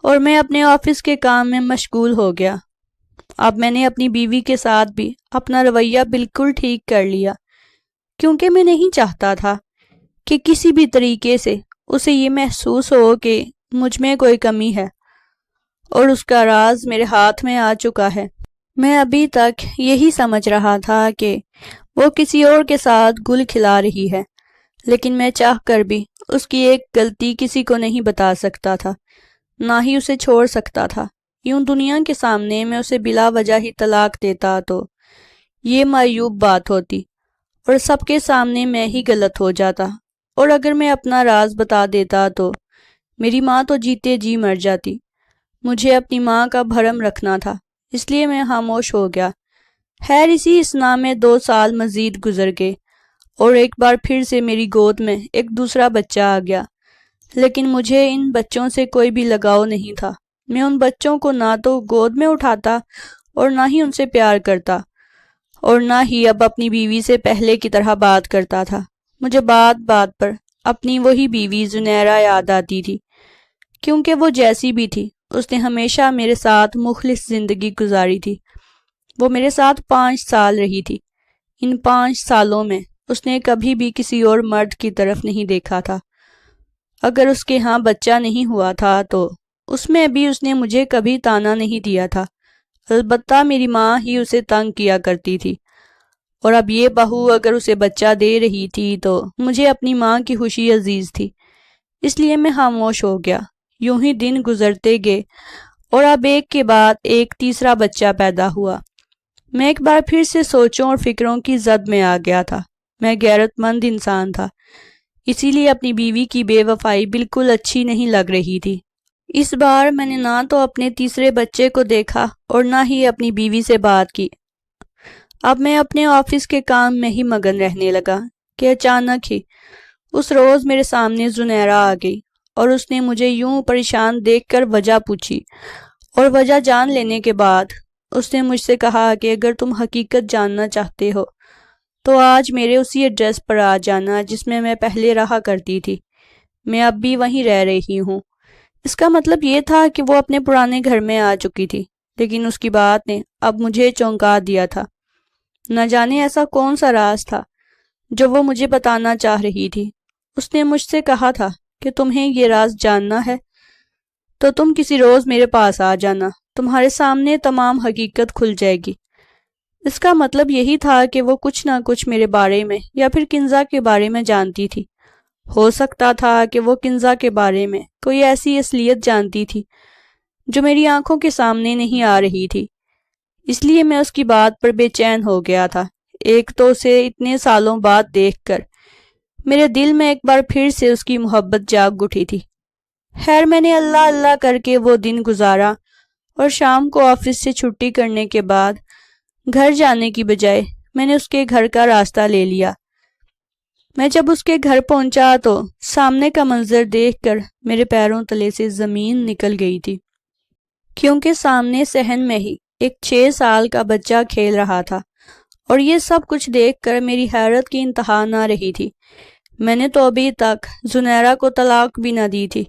اور میں اپنے آفس کے کام میں مشغول ہو گیا۔ اب میں نے اپنی بیوی کے ساتھ بھی اپنا رویہ بالکل ٹھیک کر لیا، کیونکہ میں نہیں چاہتا تھا کہ کسی بھی طریقے سے اسے یہ محسوس ہو کہ مجھ میں کوئی کمی ہے، اور اس کا راز میرے ہاتھ میں آ چکا ہے۔ میں ابھی تک یہی سمجھ رہا تھا کہ وہ کسی اور کے ساتھ گل کھلا رہی ہے، لیکن میں چاہ کر بھی اس کی ایک غلطی کسی کو نہیں بتا سکتا تھا، نہ ہی اسے چھوڑ سکتا تھا۔ یوں دنیا کے سامنے میں اسے بلا وجہ ہی طلاق دیتا تو یہ معیوب بات ہوتی، اور سب کے سامنے میں ہی غلط ہو جاتا، اور اگر میں اپنا راز بتا دیتا تو میری ماں تو جیتے جی مر جاتی۔ مجھے اپنی ماں کا بھرم رکھنا تھا، اس لیے میں خاموش ہو گیا۔ خیر، اسی اسنا میں 2 سال مزید گزر گئے، اور ایک بار پھر سے میری گود میں ایک دوسرا بچہ آ گیا، لیکن مجھے ان بچوں سے کوئی بھی لگاؤ نہیں تھا۔ میں ان بچوں کو نہ تو گود میں اٹھاتا اور نہ ہی ان سے پیار کرتا، اور نہ ہی اب اپنی بیوی سے پہلے کی طرح بات کرتا تھا۔ مجھے بات بات پر اپنی وہی بیوی زنیرہ یاد آتی تھی، کیونکہ وہ جیسی بھی تھی اس نے ہمیشہ میرے ساتھ مخلص زندگی گزاری تھی۔ وہ میرے ساتھ 5 سال رہی تھی۔ ان 5 سالوں میں اس نے کبھی بھی کسی اور مرد کی طرف نہیں دیکھا تھا۔ اگر اس کے ہاں بچہ نہیں ہوا تھا تو اس میں بھی اس نے مجھے کبھی تانا نہیں دیا تھا، البتہ میری ماں ہی اسے تنگ کیا کرتی تھی، اور اب یہ بہو اگر اسے بچہ دے رہی تھی تو مجھے اپنی ماں کی خوشی عزیز تھی، اس لیے میں خاموش ہو گیا۔ یوں ہی دن گزرتے گئے، اور اب ایک کے بعد ایک تیسرا بچہ پیدا ہوا۔ میں ایک بار پھر سے سوچوں اور فکروں کی زد میں آ گیا تھا۔ میں غیرت مند انسان تھا، اسی لیے اپنی بیوی کی بے وفائی بالکل اچھی نہیں لگ رہی تھی۔ اس بار میں نے نہ تو اپنے تیسرے بچے کو دیکھا اور نہ ہی اپنی بیوی سے بات کی۔ اب میں اپنے آفس کے کام میں ہی مگن رہنے لگا کہ اچانک ہی اس روز میرے سامنے زنیرہ آ گئی اور اس نے مجھے یوں پریشان دیکھ کر وجہ پوچھی، اور وجہ جان لینے کے بعد اس نے مجھ سے کہا کہ اگر تم حقیقت جاننا چاہتے ہو تو آج میرے اسی ایڈریس پر آ جانا جس میں پہلے رہا کرتی تھی۔ میں اب بھی وہیں رہ رہی ہوں۔ اس کا مطلب یہ تھا کہ وہ اپنے پرانے گھر میں آ چکی تھی، لیکن اس کی بات نے اب مجھے چونکا دیا تھا۔ نہ جانے ایسا کون سا راز تھا جو وہ مجھے بتانا چاہ رہی تھی۔ اس نے مجھ سے کہا تھا کہ تمہیں یہ راز جاننا ہے تو تم کسی روز میرے پاس آ جانا، تمہارے سامنے تمام حقیقت کھل جائے گی۔ اس کا مطلب یہی تھا کہ وہ کچھ نہ کچھ میرے بارے میں یا پھر کنزا کے بارے میں جانتی تھی۔ ہو سکتا تھا کہ وہ کنزا کے بارے میں کوئی ایسی اصلیت جانتی تھی جو میری آنکھوں کے سامنے نہیں آ رہی تھی۔ اس لیے میں اس کی بات پر بے چین ہو گیا تھا۔ ایک تو اسے اتنے سالوں بعد دیکھ کر میرے دل میں ایک بار پھر سے اس کی محبت جاگ اٹھی تھی۔ خیر میں نے اللہ اللہ کر کے وہ دن گزارا اور شام کو آفس سے چھٹی کرنے کے بعد گھر جانے کی بجائے میں نے اس کے گھر کا راستہ لے لیا۔ میں جب اس کے گھر پہنچا تو سامنے کا منظر دیکھ کر میرے پیروں تلے سے زمین نکل گئی تھی، کیونکہ سامنے صحن میں ہی ایک 6 سال کا بچہ کھیل رہا تھا، اور یہ سب کچھ دیکھ کر میری حیرت کی انتہا نہ رہی تھی۔ میں نے تو ابھی تک زنیرہ کو طلاق بھی نہ دی تھی،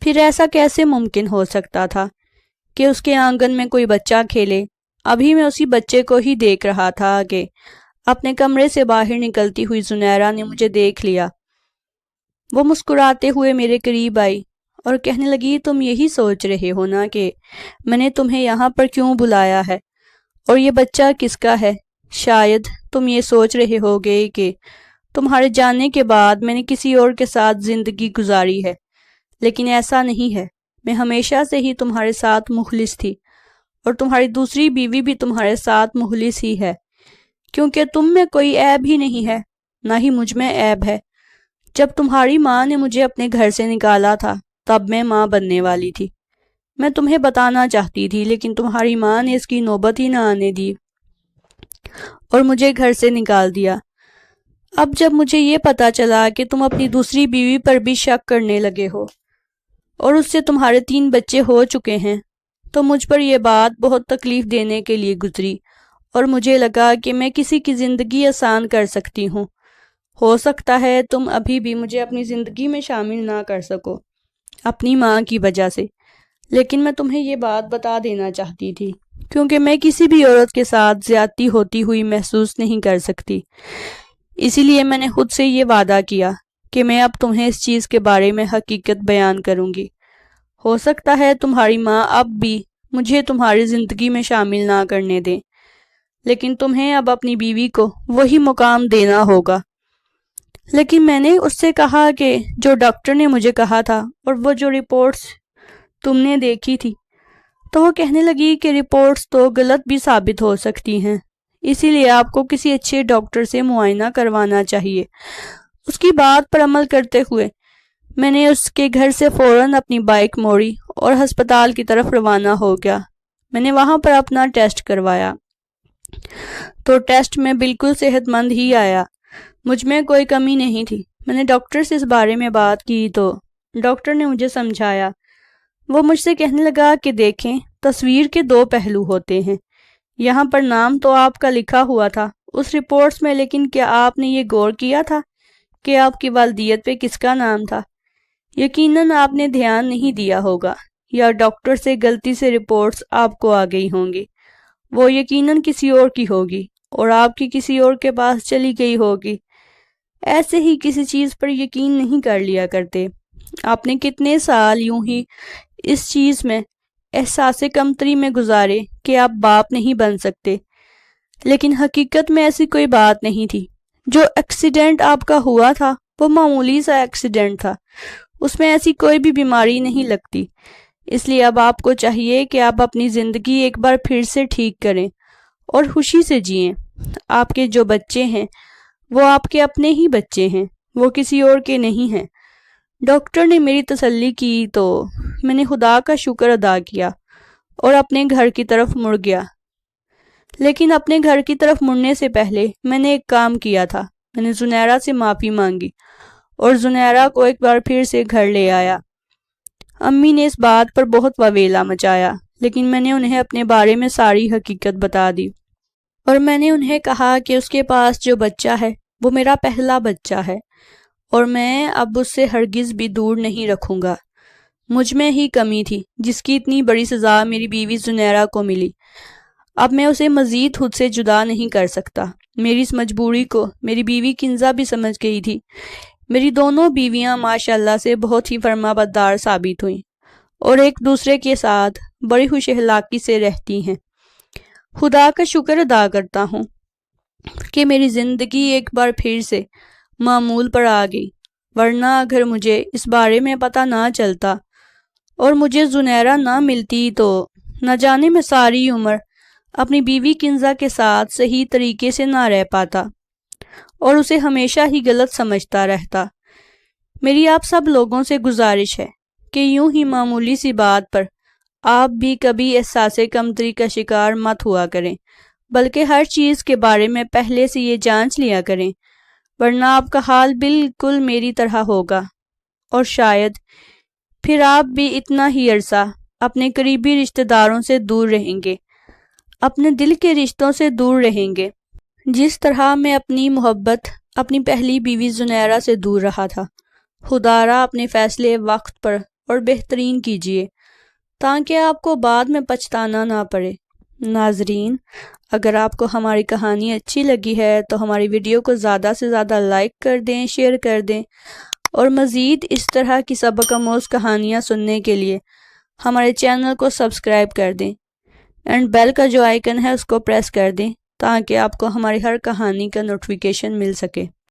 پھر ایسا کیسے ممکن ہو سکتا تھا کہ اس کے آنگن میں کوئی بچہ کھیلے؟ ابھی میں اسی بچے کو ہی دیکھ رہا تھا کہ اپنے کمرے سے باہر نکلتی ہوئی زنیرہ نے مجھے دیکھ لیا۔ وہ مسکراتے ہوئے میرے قریب آئی اور کہنے لگی، تم یہی سوچ رہے ہو نا کہ میں نے تمہیں یہاں پر کیوں بلایا ہے اور یہ بچہ کس کا ہے؟ شاید تم یہ سوچ رہے ہوگے کہ تمہارے جانے کے بعد میں نے کسی اور کے ساتھ زندگی گزاری ہے، لیکن ایسا نہیں ہے۔ میں ہمیشہ سے ہی تمہارے ساتھ مخلص تھی، اور تمہاری دوسری بیوی بھی تمہارے ساتھ مخلص ہی ہے، کیونکہ تم میں کوئی عیب ہی نہیں ہے، نہ ہی مجھ میں عیب ہے۔ جب تمہاری ماں نے مجھے اپنے گھر سے نکالا تھا تب میں ماں بننے والی تھی۔ میں تمہیں بتانا چاہتی تھی، لیکن تمہاری ماں نے اس کی نوبت ہی نہ آنے دی اور مجھے گھر سے نکال دیا۔ اب جب مجھے یہ پتا چلا کہ تم اپنی دوسری بیوی پر بھی شک کرنے لگے ہو اور اس سے تمہارے 3 بچے ہو چکے ہیں، تو مجھ پر یہ بات بہت تکلیف دینے کے لیے گزری، اور مجھے لگا کہ میں کسی کی زندگی آسان کر سکتی ہوں۔ ہو سکتا ہے تم ابھی بھی مجھے اپنی زندگی میں شامل نہ کر سکو اپنی ماں کی وجہ سے، لیکن میں تمہیں یہ بات بتا دینا چاہتی تھی، کیونکہ میں کسی بھی عورت کے ساتھ زیادتی ہوتی ہوئی محسوس نہیں کر سکتی۔ اسی لیے میں نے خود سے یہ وعدہ کیا کہ میں اب تمہیں اس چیز کے بارے میں حقیقت بیان کروں گی۔ ہو سکتا ہے تمہاری ماں اب بھی مجھے تمہاری زندگی میں شامل نہ کرنے دیں، لیکن تمہیں اب اپنی بیوی کو وہی مقام دینا ہوگا۔ لیکن میں نے اس سے کہا کہ جو ڈاکٹر نے مجھے کہا تھا اور وہ جو رپورٹس تم نے دیکھی تھی، تو وہ کہنے لگی کہ رپورٹس تو غلط بھی ثابت ہو سکتی ہیں، اسی لیے آپ کو کسی اچھے ڈاکٹر سے معائنہ کروانا چاہیے۔ اس کی بات پر عمل کرتے ہوئے میں نے اس کے گھر سے فوراً اپنی بائک موڑی اور ہسپتال کی طرف روانہ ہو گیا۔ میں نے وہاں پر اپنا ٹیسٹ کروایا تو ٹیسٹ میں بالکل صحت مند ہی آیا، مجھ میں کوئی کمی نہیں تھی۔ میں نے ڈاکٹر سے اس بارے میں بات کی تو ڈاکٹر نے مجھے سمجھایا۔ وہ مجھ سے کہنے لگا کہ دیکھیں، تصویر کے 2 پہلو ہوتے ہیں۔ یہاں پر نام تو آپ کا لکھا ہوا تھا اس رپورٹس میں، لیکن کیا آپ نے یہ غور کیا تھا کہ آپ کی والدیت پہ کس کا نام تھا؟ یقیناً آپ نے دھیان نہیں دیا ہوگا، یا ڈاکٹر سے غلطی سے رپورٹس آپ کو آ گئی ہوں گی۔ وہ یقیناً کسی اور کی ہوگی اور آپ کی کسی اور کے پاس چلی گئی ہوگی۔ ایسے ہی کسی چیز پر یقین نہیں کر لیا کرتے۔ آپ نے کتنے سال یوں ہی اس چیز میں احساس کمتری میں گزارے کہ آپ باپ نہیں بن سکتے، لیکن حقیقت میں ایسی کوئی بات نہیں تھی۔ جو ایکسیڈنٹ آپ کا ہوا تھا وہ معمولی سا ایکسیڈنٹ تھا، اس میں ایسی کوئی بھی بیماری نہیں لگتی۔ اس لیے اب آپ کو چاہیے کہ آپ اپنی زندگی ایک بار پھر سے ٹھیک کریں اور خوشی سے جئیں۔ آپ کے جو بچے ہیں وہ آپ کے اپنے ہی بچے ہیں، وہ کسی اور کے نہیں ہیں۔ ڈاکٹر نے میری تسلی کی تو میں نے خدا کا شکر ادا کیا اور اپنے گھر کی طرف مڑ گیا۔ لیکن اپنے گھر کی طرف مڑنے سے پہلے میں نے ایک کام کیا تھا۔ میں نے زنیرہ سے معافی مانگی اور زنیرہ کو ایک بار پھر سے گھر لے آیا۔ امی نے اس بات پر بہت وویلا مچایا، لیکن میں نے انہیں اپنے بارے میں ساری حقیقت بتا دی، اور میں نے انہیں کہا کہ اس کے پاس جو بچہ ہے وہ میرا پہلا بچہ ہے، اور میں اب اس سے ہرگز بھی دور نہیں رکھوں گا۔ مجھ میں ہی کمی تھی جس کی اتنی بڑی سزا میری بیوی زنیرہ کو ملی۔ اب میں اسے مزید خود سے جدا نہیں کر سکتا۔ میری اس مجبوری کو میری بیوی کنزا بھی سمجھ گئی تھی۔ میری دونوں بیویاں ماشاءاللہ سے بہت ہی فرما بردار ثابت ہوئیں اور ایک دوسرے کے ساتھ بڑی خوش اخلاقی سے رہتی ہیں۔ خدا کا شکر ادا کرتا ہوں کہ میری زندگی ایک بار پھر سے معمول پر آ گئی، ورنہ اگر مجھے اس بارے میں پتہ نہ چلتا اور مجھے زنیرہ نہ ملتی تو نہ جانے میں ساری عمر اپنی بیوی کنزا کے ساتھ صحیح طریقے سے نہ رہ پاتا اور اسے ہمیشہ ہی غلط سمجھتا رہتا۔ میری آپ سب لوگوں سے گزارش ہے کہ یوں ہی معمولی سی بات پر آپ بھی کبھی احساس کمتری کا شکار مت ہوا کریں، بلکہ ہر چیز کے بارے میں پہلے سے یہ جانچ لیا کریں، ورنہ آپ کا حال بالکل میری طرح ہوگا، اور شاید پھر آپ بھی اتنا ہی عرصہ اپنے قریبی رشتہ داروں سے دور رہیں گے، اپنے دل کے رشتوں سے دور رہیں گے، جس طرح میں اپنی محبت اپنی پہلی بیوی زنیرہ سے دور رہا تھا۔ خدا را اپنے فیصلے وقت پر اور بہترین کیجیے تاکہ آپ کو بعد میں پچھتانا نہ پڑے۔ ناظرین، اگر آپ کو ہماری کہانی اچھی لگی ہے تو ہماری ویڈیو کو زیادہ سے زیادہ لائک کر دیں، شیئر کر دیں، اور مزید اس طرح کی سبق آموز کہانیاں سننے کے لیے ہمارے چینل کو سبسکرائب کر دیں اینڈ بیل کا جو آئیکن ہے اس کو پریس کر دیں تاکہ آپ کو ہماری ہر کہانی کا نوٹیفیکیشن مل سکے۔